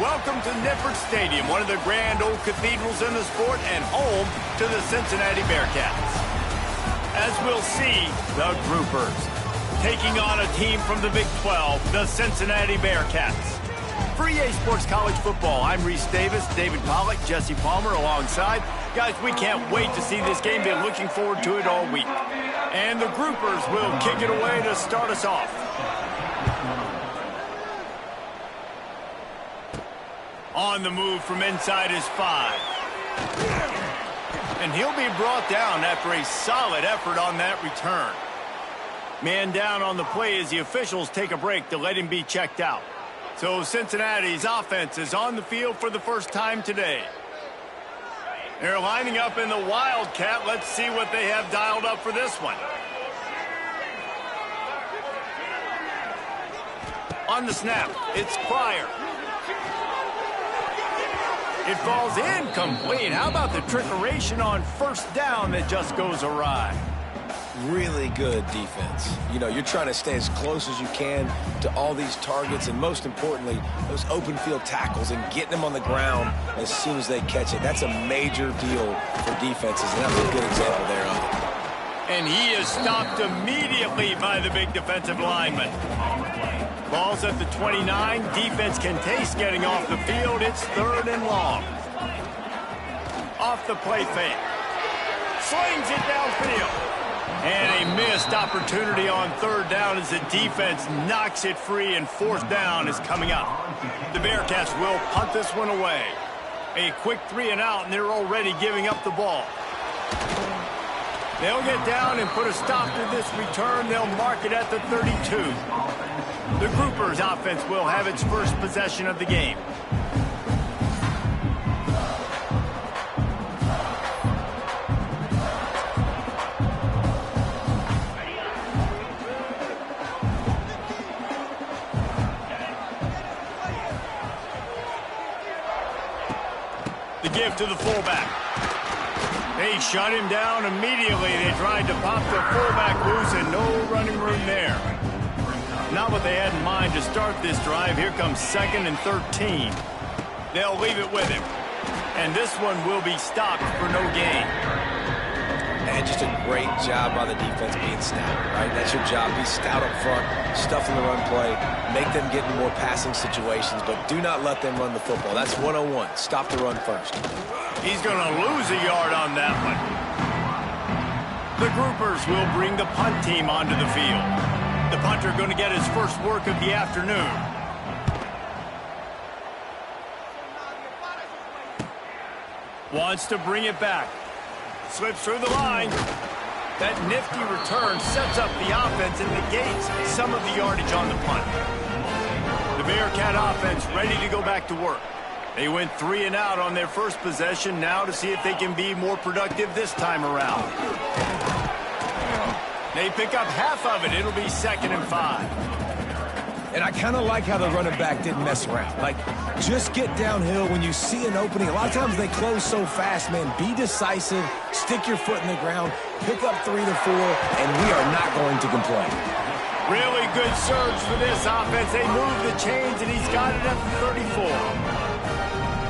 Welcome to Nippert Stadium, one of the grand old cathedrals in the sport and home to the Cincinnati Bearcats. As we'll see, the Groupers taking on a team from the Big 12, the Cincinnati Bearcats. For EA Sports College Football, I'm Reese Davis, David Pollack, Jesse Palmer alongside. Guys, we can't wait to see this game. Been looking forward to it all week. And the Groupers will kick it away to start us off. On the move from inside his 5. And he'll be brought down after a solid effort on that return. Man down on the play as the officials take a break to let him be checked out. So Cincinnati's offense is on the field for the first time today. They're lining up in the Wildcat. Let's see what they have dialed up for this one. On the snap, it's Pryor. It falls incomplete. How about the trickeration on first down that just goes awry? Really good defense. You know, you're trying to stay as close as you can to all these targets, and most importantly, those open field tackles and getting them on the ground as soon as they catch it. That's a major deal for defenses, and that was a good example there of it. And he is stopped immediately by the big defensive lineman. Ball's at the 29. Defense can taste getting off the field. It's 3rd and long. Off the play fake. Slings it downfield. And a missed opportunity on 3rd down as the defense knocks it free, and 4th down is coming up. The Bearcats will punt this one away. A quick 3 and out, and they're already giving up the ball. They'll get down and put a stop to this return. They'll mark it at the 32. The Groupers' offense will have its first possession of the game. The give to the fullback. They shut him down immediately. They tried to pop the fullback loose, and no running room there. Not what they had in mind to start this drive. Here comes 2nd and 13. They'll leave it with him. And this one will be stopped for no gain. And just a great job by the defense being stout, right? That's your job. Be stout up front, stuff in the run play, make them get in more passing situations, but do not let them run the football. That's 101. Stop the run first. He's going to lose a yard on that one. The Groupers will bring the punt team onto the field. The punter going to get his first work of the afternoon. Wants to bring it back. Slips through the line. That nifty return sets up the offense and negates some of the yardage on the punt. The Bearcat offense ready to go back to work. They went 3 and out on their first possession. Now to see if they can be more productive this time around. They pick up half of it. It'll be 2nd and 5. And I kind of like how the running back didn't mess around. Like, just get downhill when you see an opening. A lot of times they close so fast, man. Be decisive, stick your foot in the ground, pick up 3 to 4, and we are not going to complain. Really good surge for this offense. They move the chains, and he's got it at the 34.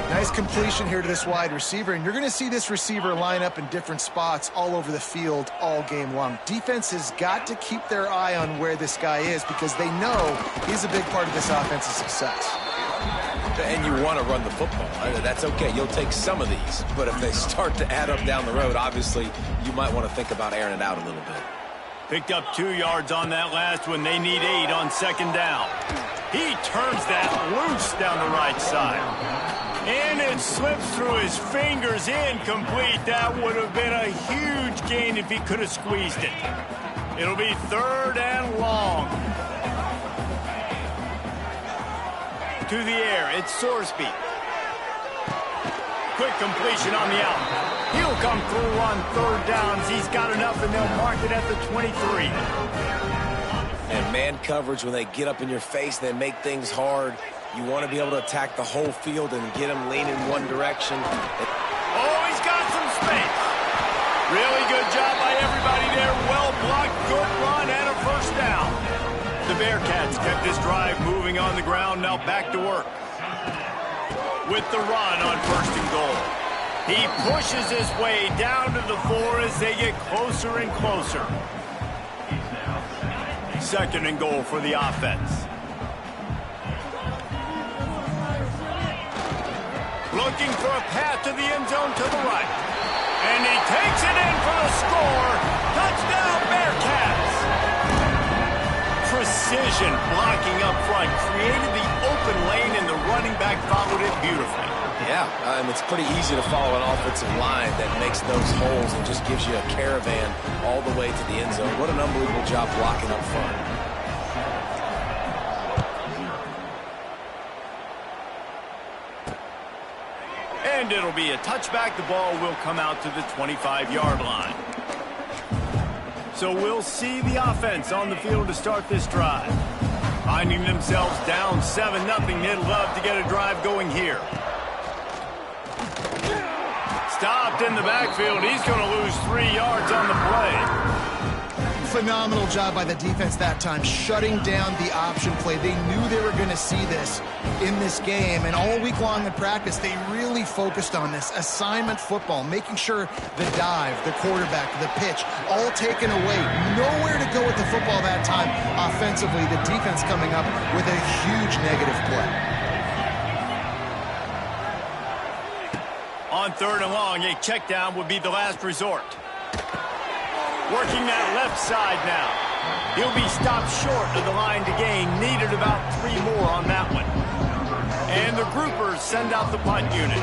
Nice completion here to this wide receiver, and you're going to see this receiver line up in different spots all over the field all game long. Defense has got to keep their eye on where this guy is because they know he's a big part of this offense's success. And you want to run the football. That's okay. You'll take some of these. But if they start to add up down the road, obviously, you might want to think about airing it out a little bit. Picked up 2 yards on that last one. They need 8 on 2nd down. He turns that loose down the right side. And it slips through his fingers, incomplete. That would have been a huge gain if he could have squeezed it. It'll be 3rd and long. To the air, it's Sorsby. Quick completion on the out. He'll come through on 3rd downs. He's got enough, and they'll mark it at the 23. And man coverage, when they get up in your face, they make things hard. You want to be able to attack the whole field and get them leaning one direction. Oh, he's got some space. Really good job by everybody there. Well blocked, good run, and a 1st down. The Bearcats kept this drive moving on the ground. Now back to work. with the run on 1st and goal. He pushes his way down to the 4 as they get closer and closer. 2nd and goal for the offense. Looking for a path to the end zone to the right. And he takes it in for the score. Touchdown, Bearcats! Precision blocking up front created the open lane, and the running back followed it beautifully. Yeah, it's pretty easy to follow an offensive line that makes those holes and just gives you a caravan all the way to the end zone. What an unbelievable job blocking up front. And it'll be a touchback. The ball will come out to the 25-yard line. So we'll see the offense on the field to start this drive. Finding themselves down 7-0, they'd love to get a drive going here. Stopped in the backfield. He's going to lose 3 yards on the play. Phenomenal job by the defense that time, shutting down the option play. They knew they were going to see this in this game, and all week long in practice, they really focused on this assignment football, making sure the dive, the quarterback, the pitch, all taken away. Nowhere to go with the football that time offensively. The defense coming up with a huge negative play. On 3rd and long, a check down would be the last resort. Working that left side now. He'll be stopped short of the line to gain. Needed about 3 more on that one. And the groupers send out the punt unit.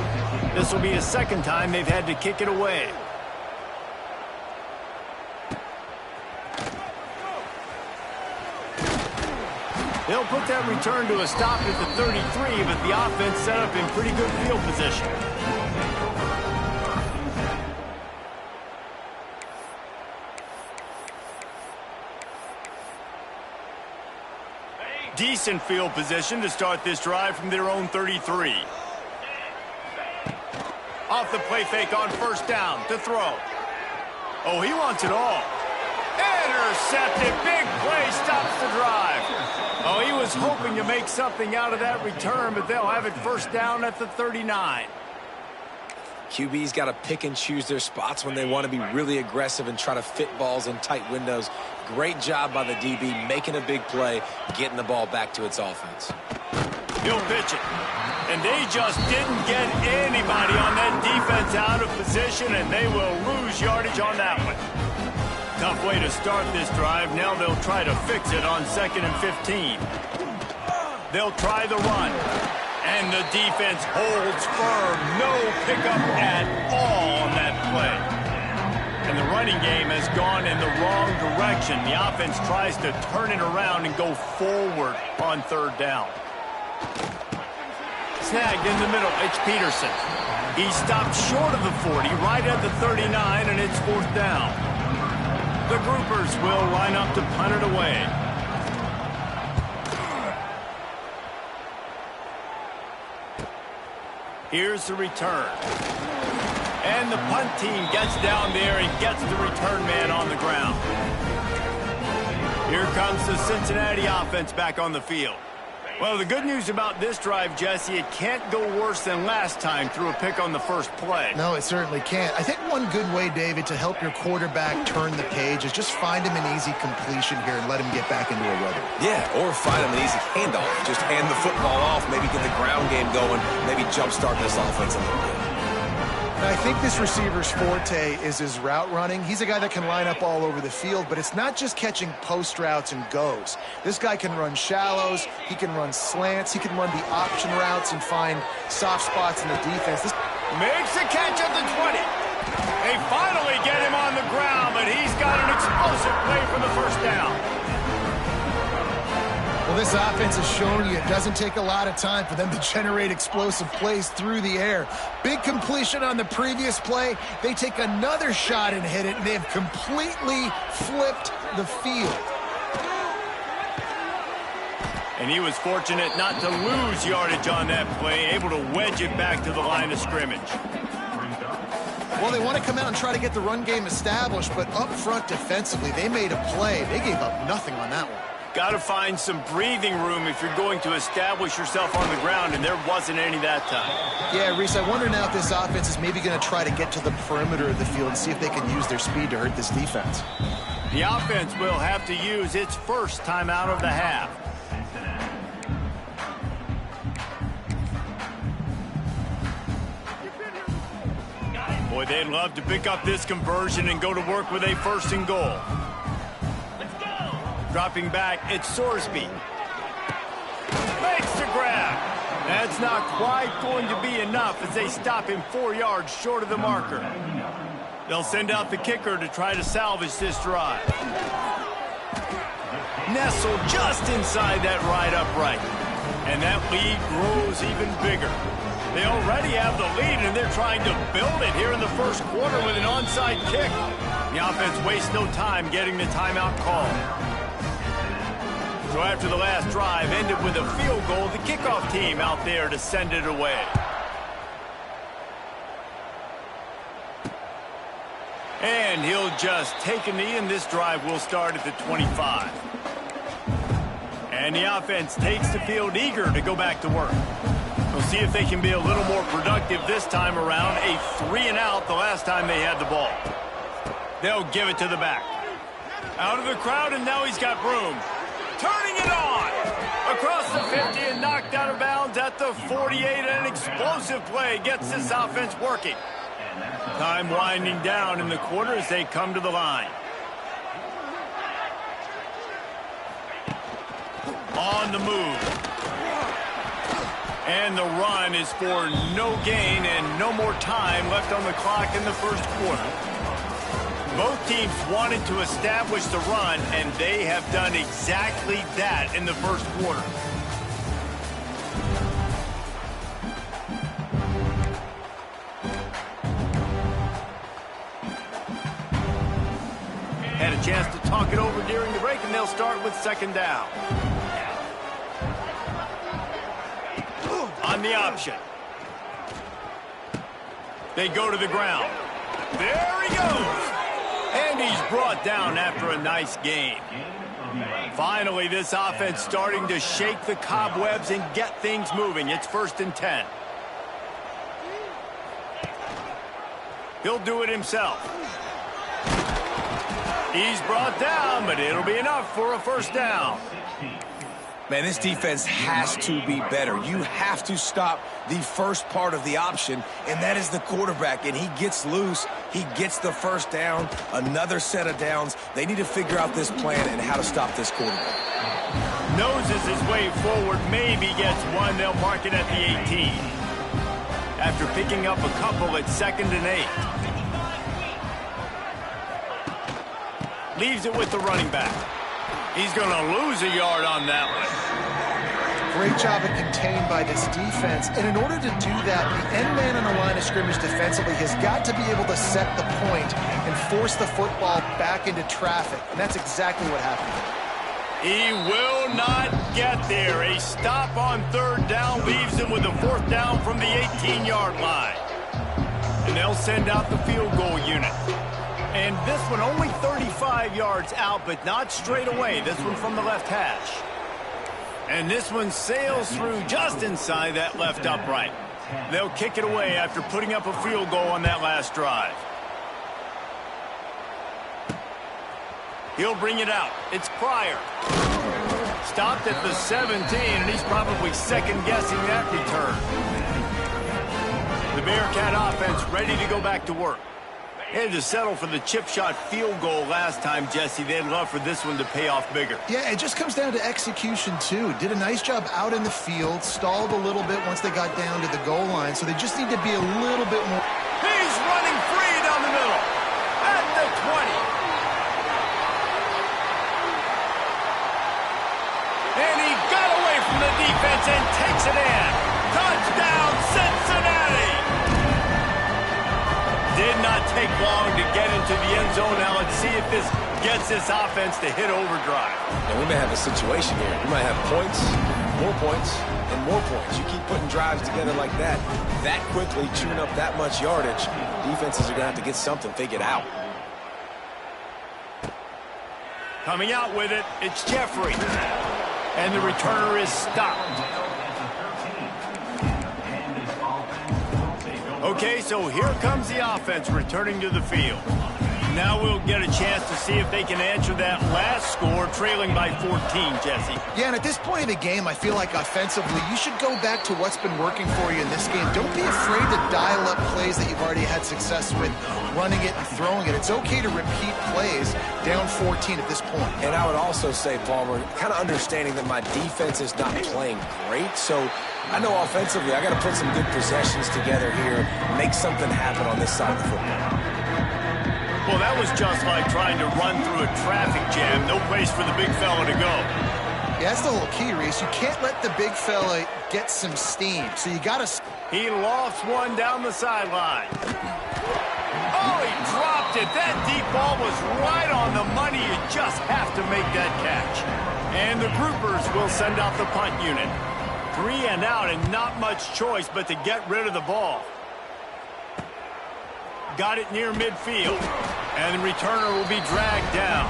This will be a 2nd time they've had to kick it away. They'll put that return to a stop at the 33, but the offense set up in pretty good field position. Decent field position to start this drive from their own 33. Off the play fake on 1st down to throw. Oh, he wants it all. Intercepted. Big play stops the drive. Oh, he was hoping to make something out of that return, but they'll have it 1st down at the 39. QB's got to pick and choose their spots when they want to be really aggressive and try to fit balls in tight windows. Great job by the DB making a big play, getting the ball back to its offense. He'll pitch it. And they just didn't get anybody on that defense out of position, and they will lose yardage on that one. Tough way to start this drive. Now they'll try to fix it on 2nd and 15. They'll try the run. And the defense holds firm. No pickup at all on that play. And the running game has gone in the wrong direction. The offense tries to turn it around and go forward on 3rd down. Snagged in the middle. It's Peterson. He stopped short of the 40, right at the 39, and it's 4th down. The groupers will line up to punt it away. Here's the return. And the punt team gets down there and gets the return man on the ground. Here comes the Cincinnati offense back on the field. Well, the good news about this drive, Jesse, it can't go worse than last time through a pick on the 1st play. No, it certainly can't. I think one good way, David, to help your quarterback turn the page is just find him an easy completion here and let him get back into a rhythm. Yeah, or find him an easy handoff. Just hand the football off, maybe get the ground game going, maybe jumpstart this offense a little bit. I think this receiver's forte is his route running. He's a guy that can line up all over the field, but it's not just catching post routes and goes. This guy can run shallows, he can run slants, he can run the option routes and find soft spots in the defense. Makes the catch at the 20. They finally get him on the ground, but he's got an explosive play for the 1st down. Well, this offense has shown you it doesn't take a lot of time for them to generate explosive plays through the air. Big completion on the previous play. They take another shot and hit it, and they have completely flipped the field. And he was fortunate not to lose yardage on that play, able to wedge it back to the line of scrimmage. Well, they want to come out and try to get the run game established, but up front defensively, they made a play. They gave up nothing on that one. Got to find some breathing room if you're going to establish yourself on the ground, and there wasn't any that time. Yeah, Reese, I wonder now if this offense is maybe going to try to get to the perimeter of the field and see if they can use their speed to hurt this defense. The offense will have to use its first timeout of the half. Boy, they'd love to pick up this conversion and go to work with a 1st and goal. Dropping back, it's Sorsby. Makes the grab. That's not quite going to be enough as they stop him 4 yards short of the marker. They'll send out the kicker to try to salvage this drive. Nestled just inside that right upright. And that lead grows even bigger. They already have the lead, and they're trying to build it here in the 1st quarter with an onside kick. The offense wastes no time getting the timeout call. So after the last drive ended with a field goal, the kickoff team out there to send it away. And he'll just take a knee, and this drive will start at the 25. And the offense takes the field eager to go back to work. We'll see if they can be a little more productive this time around. A 3-and-out the last time they had the ball. They'll give it to the back. Out of the crowd, and now he's got room. Turning it on. Across the 50 and knocked out of bounds at the 48. An explosive play gets this offense working. Time winding down in the quarter as they come to the line. On the move. And the run is for no gain and no more time left on the clock in the 1st quarter. Both teams wanted to establish the run, and they have done exactly that in the 1st quarter. Had a chance to talk it over during the break, and they'll start with 2nd down. On the option. They go to the ground. There he goes. And he's brought down after a nice gain. Finally, this offense starting to shake the cobwebs and get things moving. It's 1st and 10. He'll do it himself. He's brought down, but it'll be enough for a 1st down. Man, this defense has to be better. You have to stop the first part of the option, and that is the quarterback. And he gets loose. He gets the 1st down, another set of downs. They need to figure out this plan and how to stop this quarterback. Noses his way forward, maybe gets one. They'll mark it at the 18. After picking up a couple at 2nd and 8. Leaves it with the running back. He's going to lose a yard on that one. Great job of contained by this defense. And in order to do that, the end man on the line of scrimmage defensively has got to be able to set the point and force the football back into traffic. And that's exactly what happened. He will not get there. A stop on 3rd down leaves him with a 4th down from the 18-yard line. And they'll send out the field goal unit. And this one only 35 yards out, but not straight away. This one from the left hash. And this one sails through just inside that left upright. They'll kick it away after putting up a field goal on that last drive. He'll bring it out. It's Pryor. Stopped at the 17, and he's probably second-guessing that return. The Bearcat offense ready to go back to work. They had to settle for the chip shot field goal last time, Jesse. They'd love for this one to pay off bigger. Yeah, it just comes down to execution, too. Did a nice job out in the field, stalled a little bit once they got down to the goal line, so they just need to be a little bit more. He's running free down the middle at the 20. And he got away from the defense and takes it in. Touchdown, Cincinnati! Did not take long to get into the end zone. Now let's see if this gets this offense to hit overdrive. And we may have a situation here. We might have points, and more points. You keep putting drives together like that quickly, chewing up that much yardage, defenses are going to have to get something figured out. Coming out with it, it's Jeffrey. And the returner is stopped. Okay, so here comes the offense returning to the field. Now we'll get a chance to see if they can answer that last score, trailing by 14, Jesse. Yeah, and at this point of the game, I feel like offensively, you should go back to what's been working for you in this game. Don't be afraid to dial up plays that you've already had success with, running it and throwing it. It's okay to repeat plays down 14 at this point. And I would also say, Palmer, kind of understanding that my defense is not playing great, so I know offensively I got to put some good possessions together here, make something happen on this side of the football. Well, that was just like trying to run through a traffic jam. No place for the big fella to go. Yeah, that's the whole key, Reese. You can't let the big fella get some steam. So you got to... He lofts one down the sideline. Oh, he dropped it. That deep ball was right on the money. You just have to make that catch. And the groupers will send out the punt unit. 3 and out and not much choice but to get rid of the ball. Got it near midfield. And the returner will be dragged down.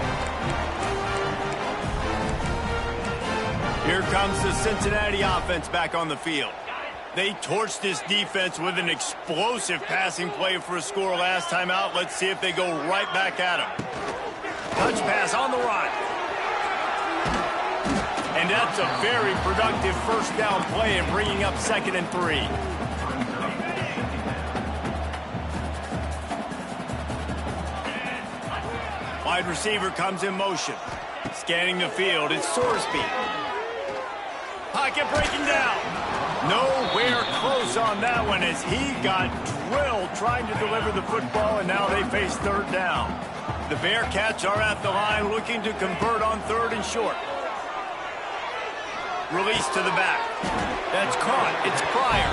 Here comes the Cincinnati offense back on the field. They torched this defense with an explosive passing play for a score last time out. Let's see if they go right back at him. Touch pass on the run. And that's a very productive first down play and bringing up 2nd and 3. Wide receiver comes in motion. Scanning the field, it's Sorsby. Pocket breaking down. Nowhere close on that one as he got drilled trying to deliver the football, and now they face 3rd down. The Bearcats are at the line looking to convert on 3rd and short. Release to the back. That's caught. It's Pryor.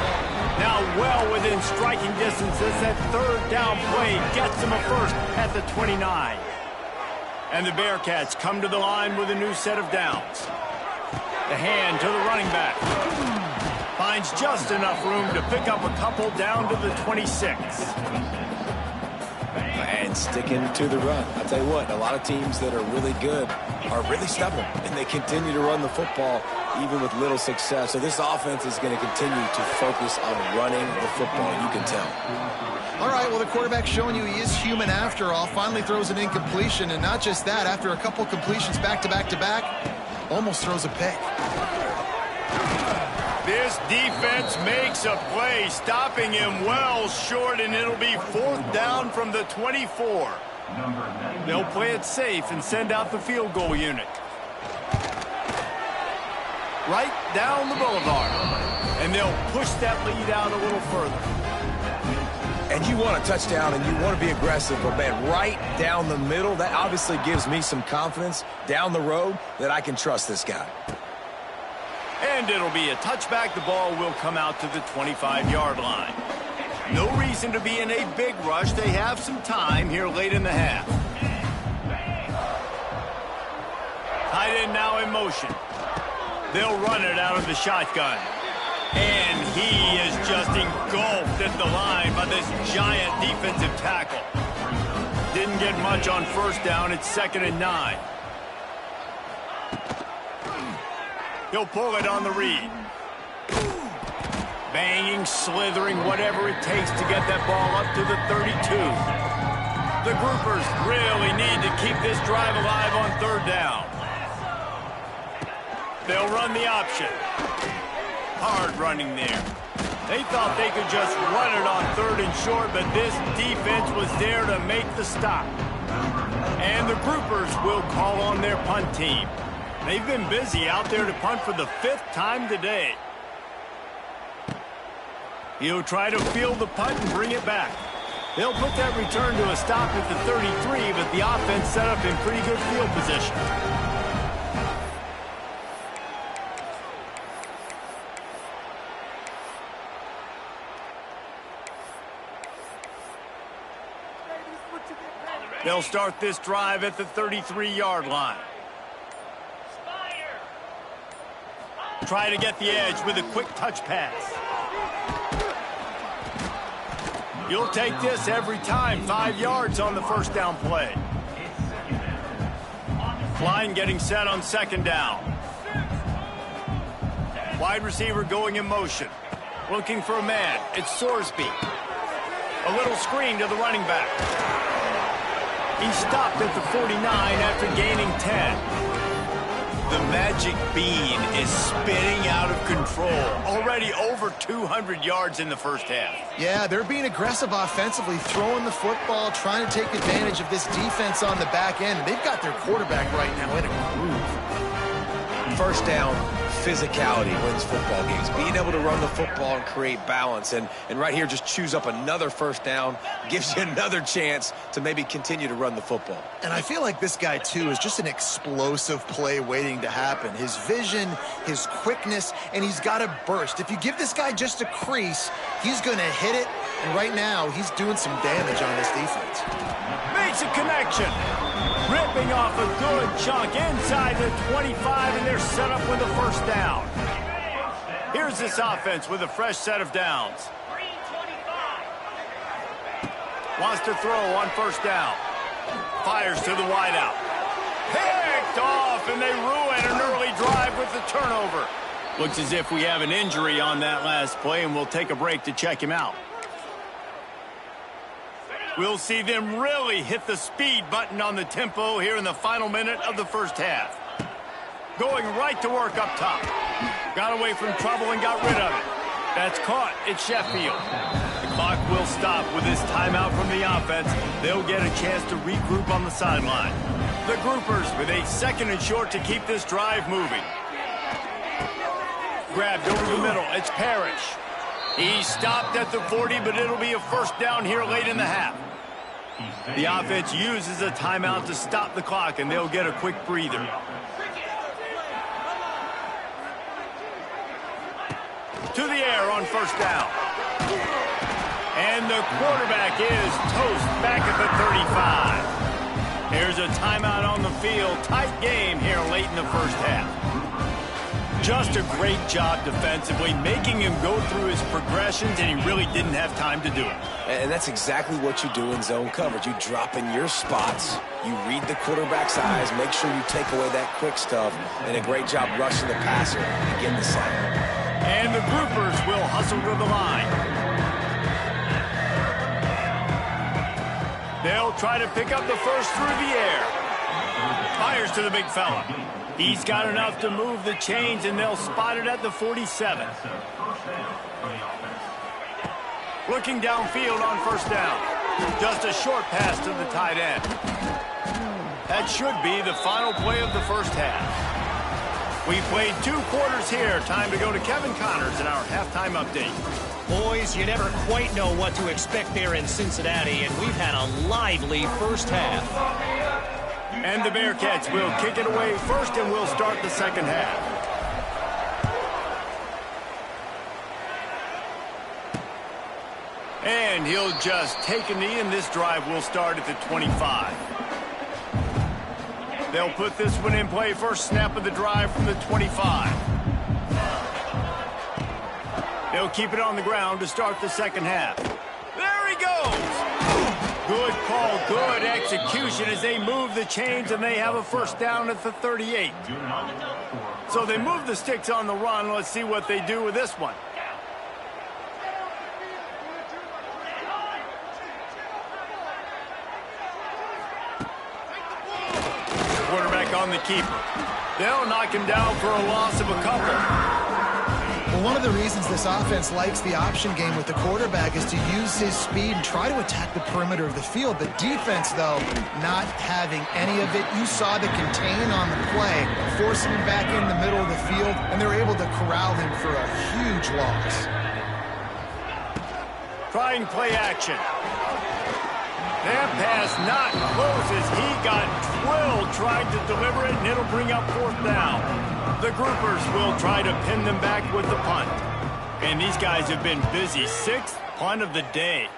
Now well within striking distance as that 3rd down play gets him a first at the 29. And the Bearcats come to the line with a new set of downs. The hand to the running back. Finds just enough room to pick up a couple down to the 26. And sticking to the run. I'll tell you what, a lot of teams that are really good are really stubborn, and they continue to run the football even with little success. So this offense is going to continue to focus on running the football, you can tell. All right, well, the quarterback's showing you he is human after all. Finally throws an incompletion, and not just that, after a couple completions back-to-back-to-back, almost throws a pick. This defense makes a play, stopping him well short, and it'll be 4th down from the 24. They'll play it safe and send out the field goal unit. Right down the boulevard. And they'll push that lead out a little further. And you want a touchdown and you want to be aggressive, but man, right down the middle, that obviously gives me some confidence down the road that I can trust this guy. And it'll be a touchback. The ball will come out to the 25-yard line. No reason to be in a big rush. They have some time here late in the half. Tight end now in motion. They'll run it out of the shotgun. And he is just engulfed at the line by this giant defensive tackle. Didn't get much on 1st down. It's 2nd and 9. He'll pull it on the read. Banging, slithering, whatever it takes to get that ball up to the 32. The groupers really need to keep this drive alive on 3rd down. They'll run the option. Hard running there. They thought they could just run it on 3rd and short, but this defense was there to make the stop. And the groupers will call on their punt team. They've been busy out there to punt for the 5th time today. He'll try to field the punt and bring it back. They'll put that return to a stop at the 33, but the offense set up in pretty good field position. They'll start this drive at the 33-yard line. Try to get the edge with a quick touch pass. You'll take this every time. 5 yards on the 1st down play. Line getting set on second down. Wide receiver going in motion. Looking for a man. It's Sorsby. A little screen to the running back. He stopped at the 49 after gaining 10. The magic bean is spinning out of control. Already over 200 yards in the first half. Yeah, they're being aggressive offensively, throwing the football, trying to take advantage of this defense on the back end. They've got their quarterback right now in a groove. First down, physicality wins football games. Being able to run the football and create balance. And right here, just choose up another first down. Gives you another chance to maybe continue to run the football. And I feel like this guy, too, is just an explosive play waiting to happen. His vision, his quickness, and he's got a burst. If you give this guy just a crease, he's going to hit it. And right now, he's doing some damage on this defense. Makes a connection. Ripping off a good chunk inside the 25, and they're set up with a first down. Here's this offense with a fresh set of downs. Wants to throw on first down. Fires to the wideout. Picked off, and they ruin an early drive with the turnover. Looks as if we have an injury on that last play, and we'll take a break to check him out. We'll see them really hit the speed button on the tempo here in the final minute of the first half. Going right to work up top. Got away from trouble and got rid of it. That's caught. It's Sheffield. The clock will stop with this timeout from the offense. They'll get a chance to regroup on the sideline. The groupers with a second and short to keep this drive moving. Grabbed over the middle. It's Parrish. He stopped at the 40, but it'll be a first down here late in the half. The offense uses a timeout to stop the clock, and they'll get a quick breather. To the air on first down. And the quarterback is toast back at the 35. Here's a timeout on the field. Tight game here late in the first half. Just a great job defensively, making him go through his progressions, and he really didn't have time to do it. And that's exactly what you do in zone coverage. You drop in your spots, you read the quarterback's eyes, make sure you take away that quick stuff, and a great job rushing the passer and getting the sack. And the groupers will hustle to the line. They'll try to pick up the first through the air. Fires to the big fella. He's got enough to move the chains, and they'll spot it at the 47. Looking downfield on first down. Just a short pass to the tight end. That should be the final play of the first half. We played 2 quarters here. Time to go to Kevin Connors in our halftime update. Boys, you never quite know what to expect there in Cincinnati, and we've had a lively first half. And the Bearcats will kick it away first, and we'll start the second half. And he'll just take a knee, and this drive will start at the 25. They'll put this one in play. First snap of the drive from the 25. They'll keep it on the ground to start the second half. There he goes! Good call, good execution as they move the chains, and they have a first down at the 38. So they move the sticks on the run. Let's see what they do with this one. Quarterback on the keeper. They'll knock him down for a loss of a couple. Well, one of the reasons this offense likes the option game with the quarterback is to use his speed and try to attack the perimeter of the field. The defense, though, not having any of it. You saw the contain on the play, forcing him back in the middle of the field, and they're able to corral him for a huge loss. Trying play action. That pass not close as he got drilled trying to deliver it, and it'll bring up fourth down. The groupers will try to pin them back with the punt. And these guys have been busy. 6th punt of the day.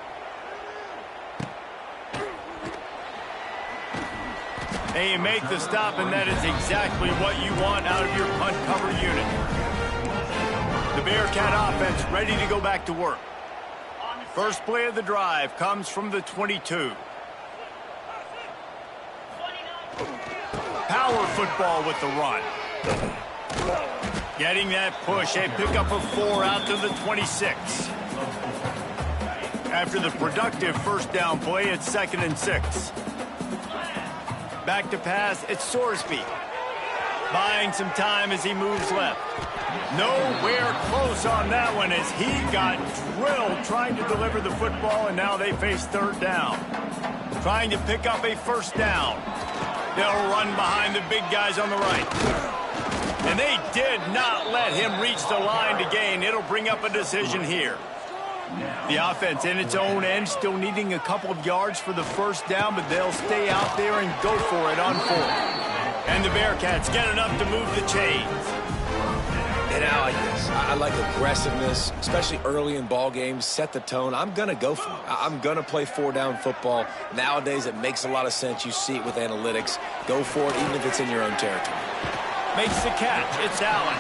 They make the stop, and that is exactly what you want out of your punt cover unit. The Bearcat offense ready to go back to work. First play of the drive comes from the 22. power football with the run. Getting that push, a pickup of 4 out to the 26. After the productive first down play, it's 2nd and 6. Back to pass, it's Sorsby. Buying some time as he moves left. Nowhere close on that one as he got drilled trying to deliver the football, and now they face 3rd down. Trying to pick up a 1st down. They'll run behind the big guys on the right. And they did not let him reach the line to gain. It'll bring up a decision here. The offense in its own end still needing a couple of yards for the 1st down, but they'll stay out there and go for it on 4th. And the Bearcats get enough to move the chains. And I like this. I like aggressiveness, especially early in ball games. Set the tone. I'm going to go for it. I'm going to play 4-down football. Nowadays, it makes a lot of sense. You see it with analytics. Go for it, even if it's in your own territory. Makes the catch. It's Allen.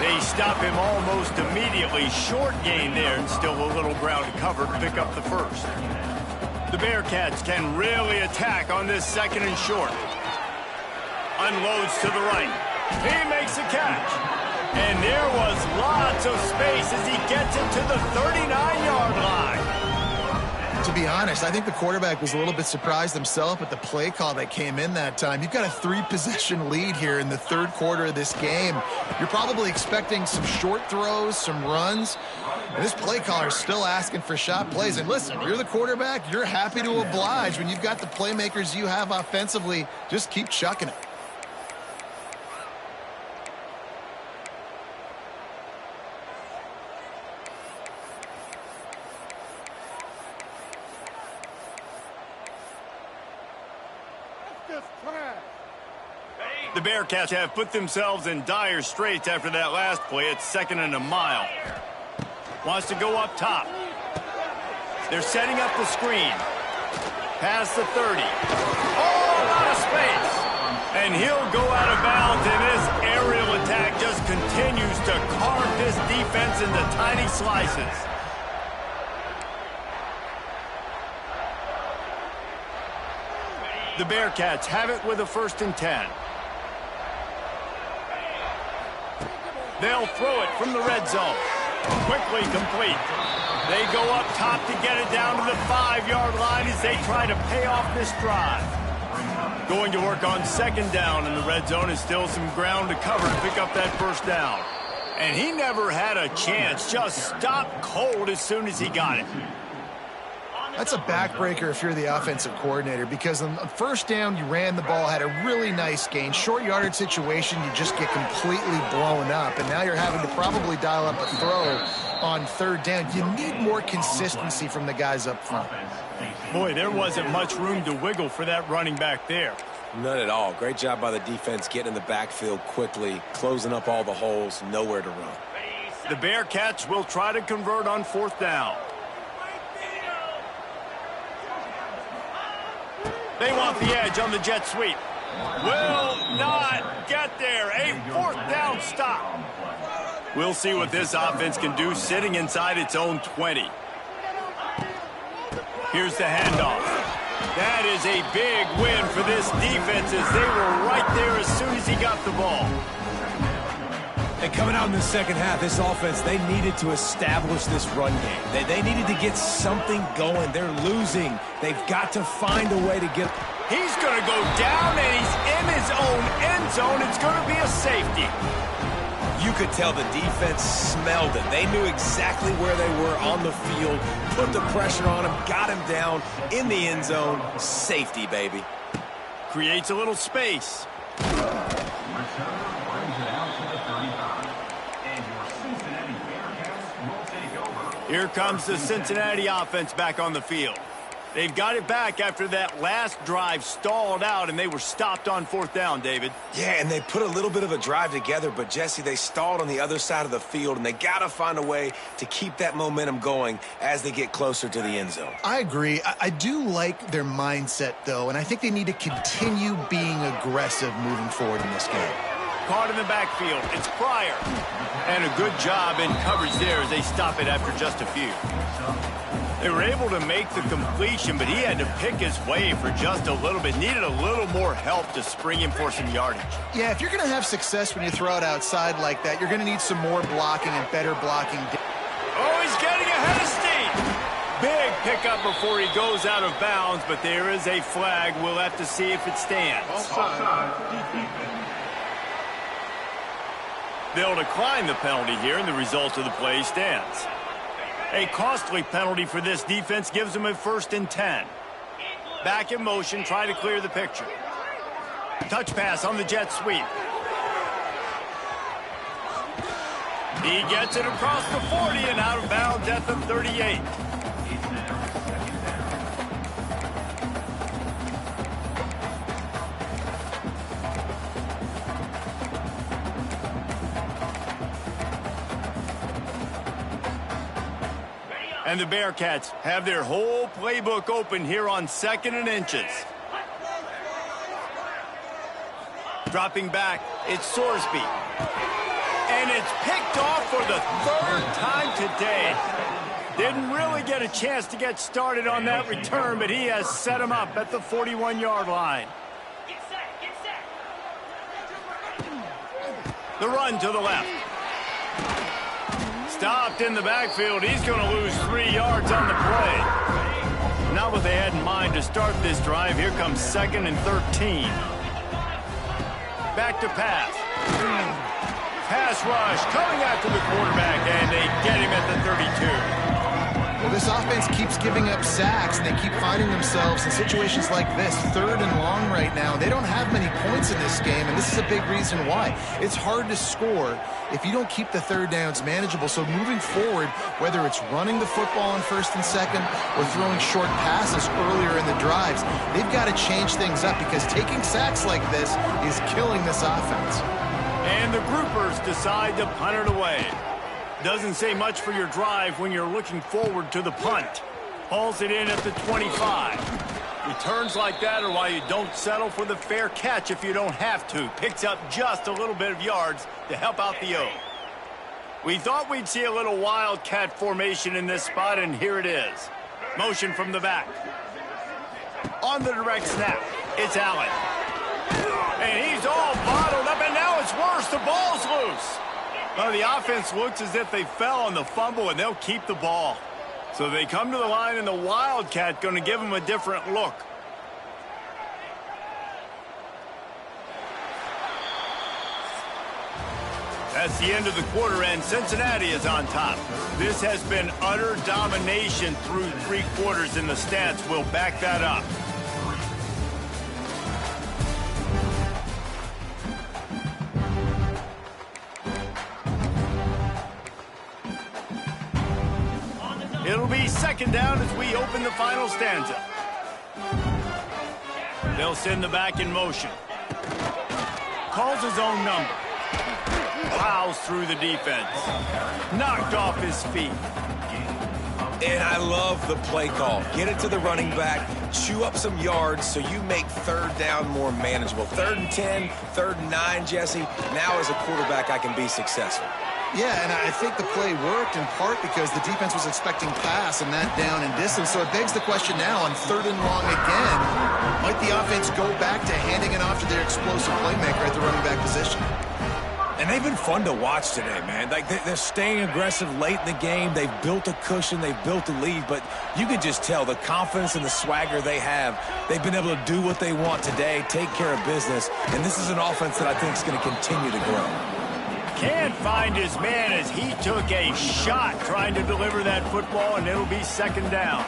They stop him almost immediately. Short gain there, and still a little ground to cover to pick up the 1st. The Bearcats can really attack on this 2nd and short. Unloads to the right. He makes a catch. And there was lots of space as he gets it to the 39-yard line. To be honest, I think the quarterback was a little bit surprised himself at the play call that came in that time. You've got a 3-possession lead here in the 3rd quarter of this game. You're probably expecting some short throws, some runs. And this play caller is still asking for shot plays. And listen, you're the quarterback. You're happy to oblige. When you've got the playmakers you have offensively, just keep chucking it. The Bearcats have put themselves in dire straits after that last play. It's 2nd and a mile. Wants to go up top. They're setting up the screen. Past the 30. Oh, a lot of space. And he'll go out of bounds, and this aerial attack just continues to carve this defense into tiny slices. The Bearcats have it with a 1st and 10. They'll throw it from the red zone. Quickly complete. They go up top to get it down to the 5-yard line as they try to pay off this drive. Going to work on 2nd down in the red zone is still some ground to cover to pick up that 1st down. And he never had a chance. Just stopped cold as soon as he got it. That's a backbreaker if you're the offensive coordinator, because on the 1st down, you ran the ball, had a really nice gain. Short yardage situation, you just get completely blown up, and now you're having to probably dial up a throw on 3rd down. You need more consistency from the guys up front. Boy, there wasn't much room to wiggle for that running back there. None at all. Great job by the defense getting in the backfield quickly, closing up all the holes, nowhere to run. The Bearcats will try to convert on 4th down. They want the edge on the jet sweep. Will not get there. A 4th down stop. We'll see what this offense can do sitting inside its own 20. Here's the handoff. That is a big win for this defense as they were right there as soon as he got the ball. And coming out in the 2nd half, this offense, they needed to establish this run game. They needed to get something going. They're losing. They've got to find a way to get... He's going to go down, and he's in his own end zone. It's going to be a safety. You could tell the defense smelled it. They knew exactly where they were on the field, put the pressure on him, got him down in the end zone. Safety, baby. Creates a little space. Here comes the Cincinnati offense back on the field. They've got it back after that last drive stalled out, and they were stopped on 4th down, David. Yeah, and they put a little bit of a drive together, but, Jesse, they stalled on the other side of the field, and they got to find a way to keep that momentum going as they get closer to the end zone. I agree. I do like their mindset, though, and I think they need to continue being aggressive moving forward in this game. caught in the backfield. It's Pryor. And a good job in coverage there as they stop it after just a few. They were able to make the completion, but he had to pick his way for just a little bit. Needed a little more help to spring him for some yardage. Yeah, if you're going to have success when you throw it outside like that, you're going to need some more blocking and better blocking. Oh, he's getting ahead of steam. Big pickup before he goes out of bounds, but there is a flag. We'll have to see if it stands. They'll decline the penalty here, and the result of the play stands. A costly penalty for this defense gives them a 1st and 10. Back in motion, try to clear the picture. Touch pass on the jet sweep. He gets it across the 40 and out of bounds at the 38. And the Bearcats have their whole playbook open here on 2nd and inches. Dropping back, it's Sorsby. And it's picked off for the 3rd time today. Didn't really get a chance to get started on that return, but he has set him up at the 41-yard line. The run to the left. Stopped in the backfield. He's going to lose 3 yards on the play. Not what they had in mind to start this drive. Here comes 2nd and 13. Back to pass. Pass rush coming after the quarterback, and they get him at the 32. Well, this offense keeps giving up sacks, and they keep finding themselves in situations like this, 3rd and long right now. They don't have many points in this game, and this is a big reason why. It's hard to score if you don't keep the 3rd downs manageable. So moving forward, whether it's running the football on 1st and 2nd or throwing short passes earlier in the drives, they've got to change things up because taking sacks like this is killing this offense. And the groupers decide to punt it away. Doesn't say much for your drive when you're looking forward to the punt. Hauls it in at the 25. Returns like that are why you don't settle for the fair catch if you don't have to. Picks up just a little bit of yards to help out the O. We thought we'd see a little wildcat formation in this spot, and here it is. Motion from the back. On the direct snap, it's Allen. And he's all bottled up, and now it's worse. The ball's loose. Well, the offense looks as if they fell on the fumble, and they'll keep the ball. So they come to the line, and the Wildcat going to give them a different look. That's the end of the quarter, and Cincinnati is on top. This has been utter domination through 3 quarters, and the stats will back that up. It'll be 2nd down as we open the final stanza. They'll send the back in motion. Calls his own number. Plows through the defense. Knocked off his feet. And I love the play call. Get it to the running back, chew up some yards so you make 3rd down more manageable. 3rd and 10, 3rd and 9, Jesse. Now as a quarterback, I can be successful. Yeah, and I think the play worked in part because the defense was expecting pass and that down and distance. So it begs the question now on 3rd and long again, might the offense go back to handing it off to their explosive playmaker at the running back position? And they've been fun to watch today, man. Like they're staying aggressive late in the game. They've built a cushion. They've built a lead. But you can just tell the confidence and the swagger they have. They've been able to do what they want today, take care of business. And this is an offense that I think is going to continue to grow. Can't find his man as he took a shot trying to deliver that football, and it'll be 2nd down.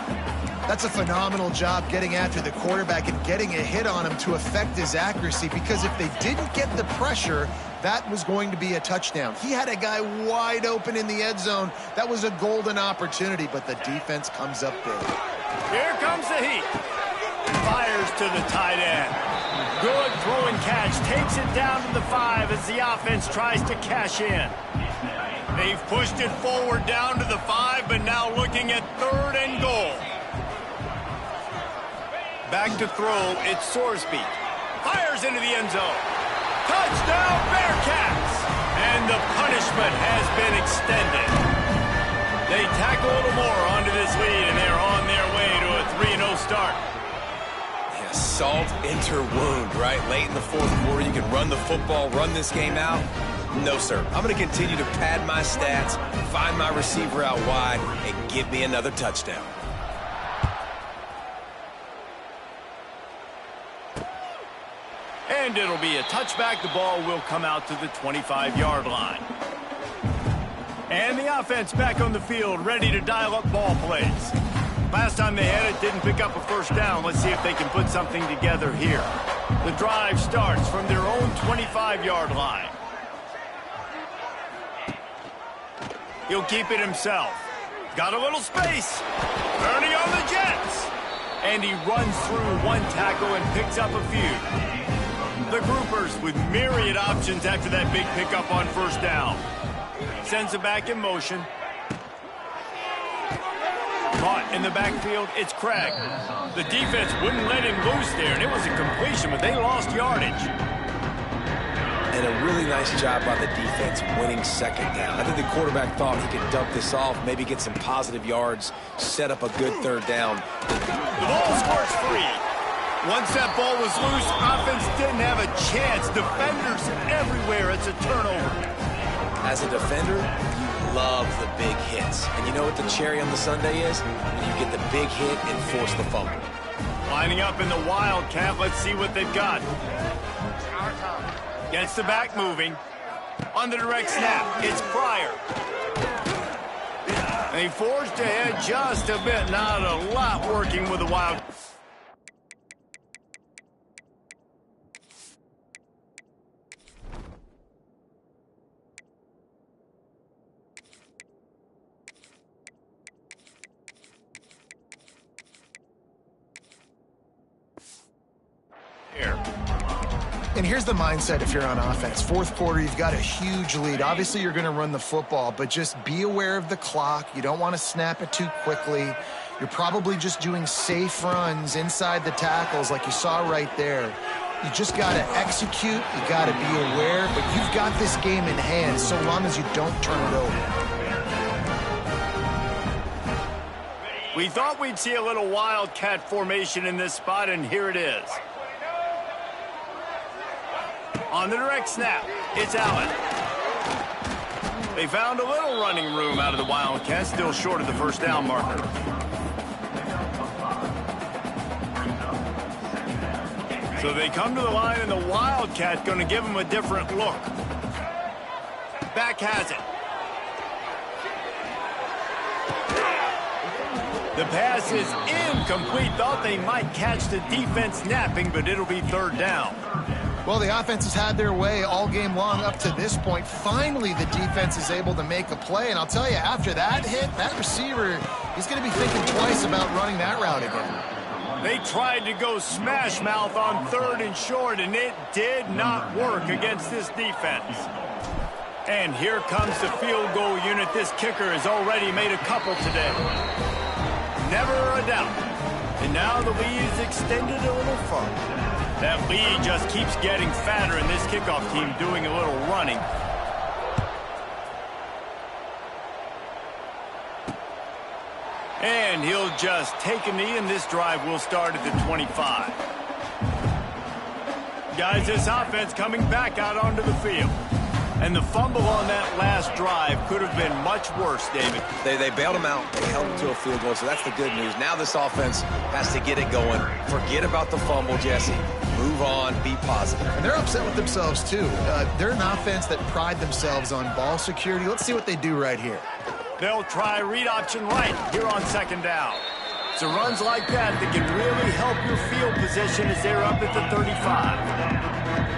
That's a phenomenal job getting after the quarterback and getting a hit on him to affect his accuracy, because if they didn't get the pressure, that was going to be a touchdown. He had a guy wide open in the end zone. That was a golden opportunity, but the defense comes up big. Here comes the heat. Fires to the tight end. Good throwing catch. Takes it down to the 5 as the offense tries to cash in. They've pushed it forward down to the 5, but now looking at 3rd and goal. Back to throw, it's Sorsby. Fires into the end zone. Touchdown, Bearcats! the punishment has been extended. They tack a little more onto this lead, and they're on their way to a 3-0 start. Yeah, salt enter wound, right? Late in the fourth quarter, you can run the football, run this game out. No, sir. I'm going to continue to pad my stats, find my receiver out wide, and give me another touchdown. And it'll be a touchback. The ball will come out to the 25-yard line. And the offense back on the field, ready to dial up ball plays. Last time they had it, didn't pick up a first down. Let's see if they can put something together here. The drive starts from their own 25-yard line. He'll keep it himself. Got a little space. Early on the Jets. And he runs through one tackle and picks up a few. The groupers with myriad options after that big pickup on first down. Sends it back in motion. Caught in the backfield, it's Craig. The defense wouldn't let him loose there, and it was a completion, but they lost yardage. And a really nice job by the defense winning second down. I think the quarterback thought he could dump this off, maybe get some positive yards, set up a good third down. The ball squirts free. Once that ball was loose, offense didn't have a chance. Defenders everywhere. It's a turnover. As a defender, you love the big hits. And you know what the cherry on the sundae is? When you get the big hit and force the fumble. Lining up in the Wildcat. Let's see what they've got. Gets the back moving. On the direct snap, it's Pryor. They forged ahead just a bit. Not a lot working with the Wild. And here's the mindset if you're on offense. Fourth quarter, you've got a huge lead. Obviously, you're going to run the football, but just be aware of the clock. You don't want to snap it too quickly. You're probably just doing safe runs inside the tackles like you saw right there. You just got to execute. You got to be aware, but you've got this game in hand so long as you don't turn it over. We thought we'd see a little Wildcat formation in this spot, and here it is. On the direct snap, it's Allen. They found a little running room out of the Wildcats, still short of the first down marker. So they come to the line, and the Wildcat going to give them a different look. Back has it. The pass is incomplete. Thought they might catch the defense napping, but it'll be third down. Well, the offense has had their way all game long up to this point. Finally, the defense is able to make a play. And I'll tell you, after that hit, that receiver, he's going to be thinking twice about running that route again. They tried to go smash mouth on third and short, and it did not work against this defense. And here comes the field goal unit. This kicker has already made a couple today. Never a doubt. And now the lead is extended a little further. That lead just keeps getting fatter, and this kickoff team doing a little running. And he'll just take a knee, and this drive will start at the 25. Guys, this offense coming back out onto the field. And the fumble on that last drive could have been much worse, David. They bailed him out. They held him to a field goal, so that's the good news. Now this offense has to get it going. Forget about the fumble, Jesse. Move on. Be positive. And they're upset with themselves, too. They're an offense that pride themselves on ball security. Let's see what they do right here. They'll try read option right here on second down. So runs like that can really help your field position as they're up at the 35.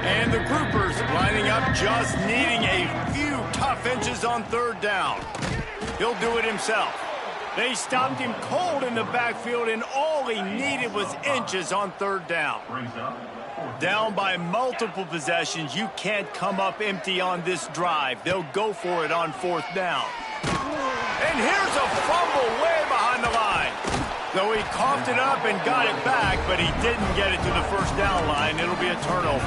And the groupers lining up, just needing a few tough inches on third down. He'll do it himself. They stopped him cold in the backfield, and all he needed was inches on third down. Down by multiple possessions, you can't come up empty on this drive. They'll go for it on fourth down. And here's a fumble way behind the line. Though he coughed it up and got it back, but he didn't get it to the first down line. It'll be a turnover.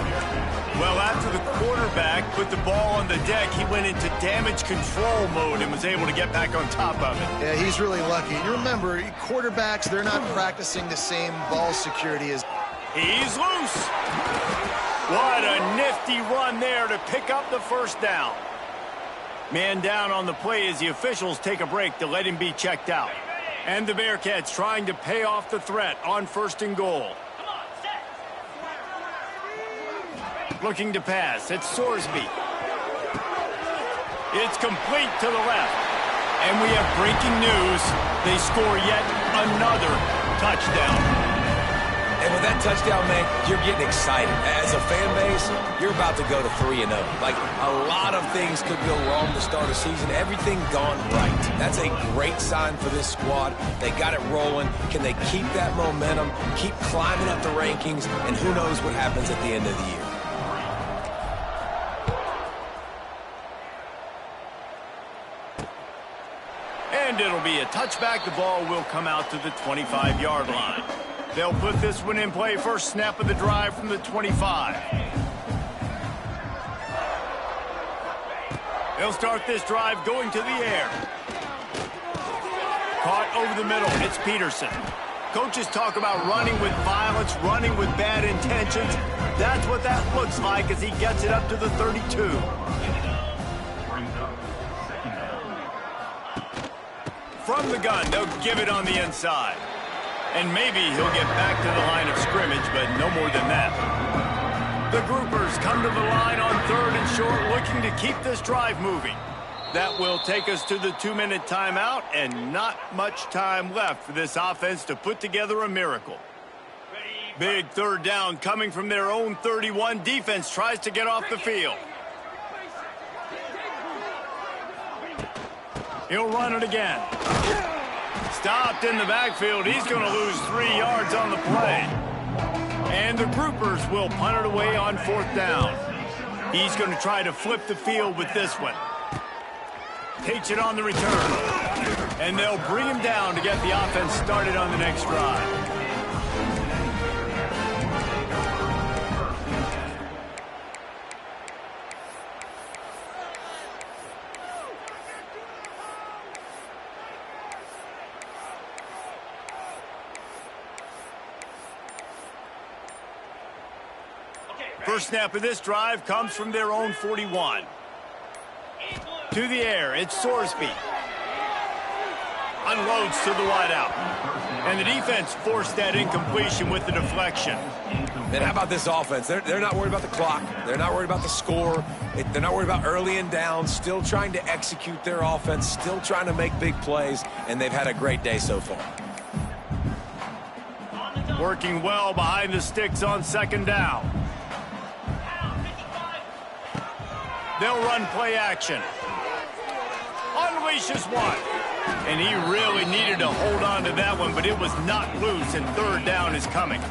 Well, after the quarterback put the ball on the deck, he went into damage control mode and was able to get back on top of it. Yeah, he's really lucky. You remember, quarterbacks, they're not practicing the same ball security as... He's loose. What a nifty run there to pick up the first down. Man down on the play as the officials take a break to let him be checked out. And the Bearcats trying to pay off the threat on 1st and goal. Looking to pass. It's Sorsby. It's complete to the left. And we have breaking news. They score yet another touchdown. And with that touchdown, man, you're getting excited. As a fan base, you're about to go to 3-0. Like, a lot of things could go wrong to start a season. Everything gone right. That's a great sign for this squad. They got it rolling. Can they keep that momentum, keep climbing up the rankings, and who knows what happens at the end of the year. And it'll be a touchback. The ball will come out to the 25-yard line. They'll put this one in play. First snap of the drive from the 25. They'll start this drive going to the air. Caught over the middle. It's Peterson. Coaches talk about running with violence, running with bad intentions. That's what that looks like as he gets it up to the 32. From the gun, they'll give it on the inside. And maybe he'll get back to the line of scrimmage, but no more than that. The groupers come to the line on 3rd and short, looking to keep this drive moving. That will take us to the 2-minute timeout, and not much time left for this offense to put together a miracle. Big 3rd down coming from their own 31. Defense tries to get off the field. He'll run it again. Stopped in the backfield. He's going to lose 3 yards on the play. And the groupers will punt it away on 4th down. He's going to try to flip the field with this one. Takes it on the return. And they'll bring him down to get the offense started on the next drive. First snap of this drive comes from their own 41. To the air, it's Sorsby. Unloads to the wideout. And the defense forced that incompletion with the deflection. Man, how about this offense? They're not worried about the clock. They're not worried about the score. They're not worried about early and down. Still trying to execute their offense. Still trying to make big plays. And they've had a great day so far. Working well behind the sticks on 2nd down. They'll run play action. Unleashes one. And he really needed to hold on to that one, but it was not loose, and 3rd down is coming.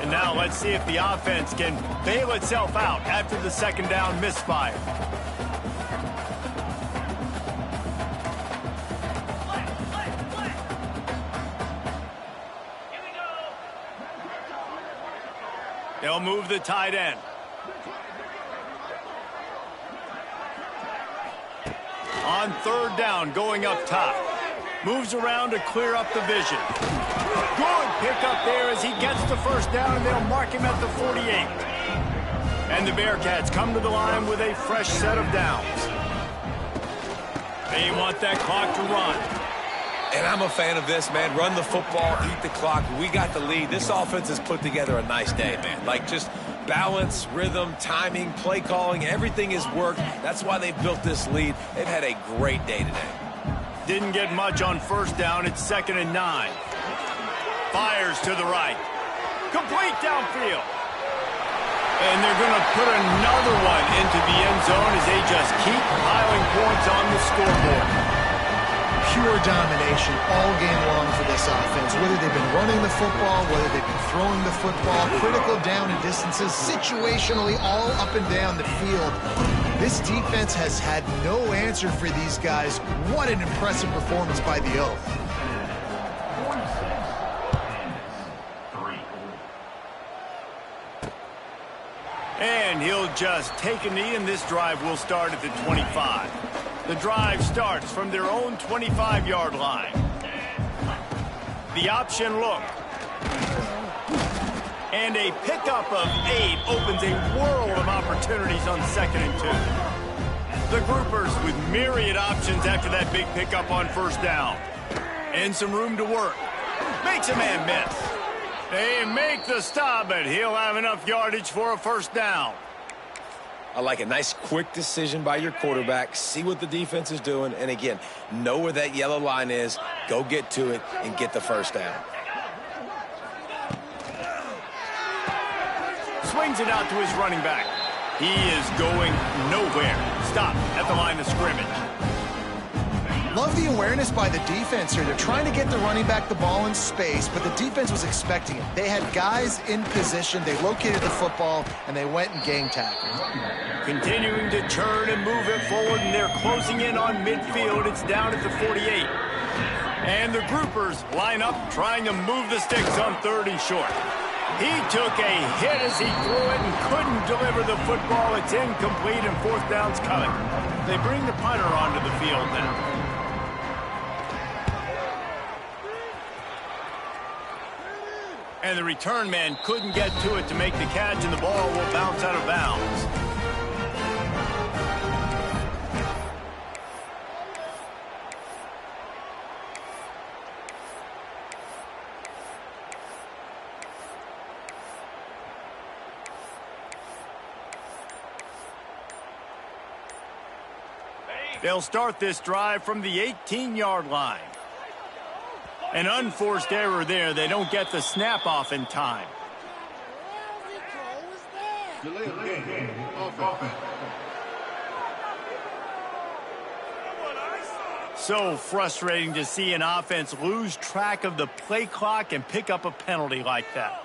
And now let's see if the offense can bail itself out after the 2nd down misfire. They'll move the tight end. On 3rd down, going up top. Moves around to clear up the vision. Good pickup there as he gets the first down, and they'll mark him at the 48. And the Bearcats come to the line with a fresh set of downs. They want that clock to run. And I'm a fan of this, man. Run the football, eat the clock. We got the lead. This offense has put together a nice day, man. Like, just balance, rhythm, timing, play calling, everything has worked. That's why they've built this lead. They've had a great day today. Didn't get much on 1st down. It's 2nd and 9. Fires to the right. Complete downfield. And they're going to put another one into the end zone as they just keep piling points on the scoreboard. Pure domination all game long for this offense. Whether they've been running the football, whether they've been throwing the football, critical down and distances, situationally all up and down the field. This defense has had no answer for these guys. What an impressive performance by the Oath. And he'll just take a knee, and this drive will start at the 25. The drive starts from their own 25-yard line. The option look. And a pickup of 8 opens a world of opportunities on 2nd and 2. The groupers with myriad options after that big pickup on 1st down. And some room to work. Makes a man miss. They make the stop, but he'll have enough yardage for a 1st down. I like a nice quick decision by your quarterback. See what the defense is doing. And again, know where that yellow line is. Go get to it and get the 1st down. Swings it out to his running back. He is going nowhere. Stop at the line of scrimmage. Love the awareness by the defense here. They're trying to get the running back the ball in space, but the defense was expecting it. They had guys in position. They located the football, and they went and gang tackled. Continuing to turn and move it forward, and they're closing in on midfield. It's down at the 48. And the groupers line up, trying to move the sticks on 3rd and short. He took a hit as he threw it and couldn't deliver the football. It's incomplete, and 4th down's coming. They bring the punter onto the field now. And the return man couldn't get to it to make the catch, and the ball will bounce out of bounds. They'll start this drive from the 18-yard line. An unforced error there. They don't get the snap off in time. So frustrating to see an offense lose track of the play clock and pick up a penalty like that.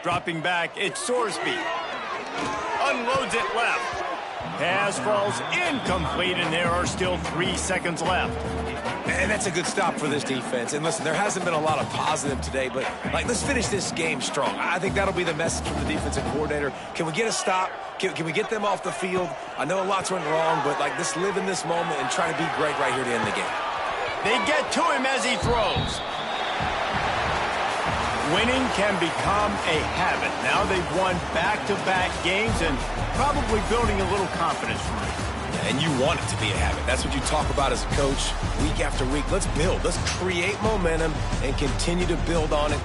Dropping back, it's Sorsby. Unloads it left. Pass falls incomplete, and there are still 3 seconds left. And that's a good stop for this defense. And listen, there hasn't been a lot of positive today, but let's finish this game strong. I think that'll be the message from the defensive coordinator. Can we get a stop? Can we get them off the field? I know a lot's went wrong, but let's live in this moment and try to be great right here to end the game. They get to him as he throws. Winning can become a habit. Now they've won back-to-back games and probably building a little confidence from it. And you want it to be a habit. That's what you talk about as a coach week after week. Let's build. Let's create momentum and continue to build on it.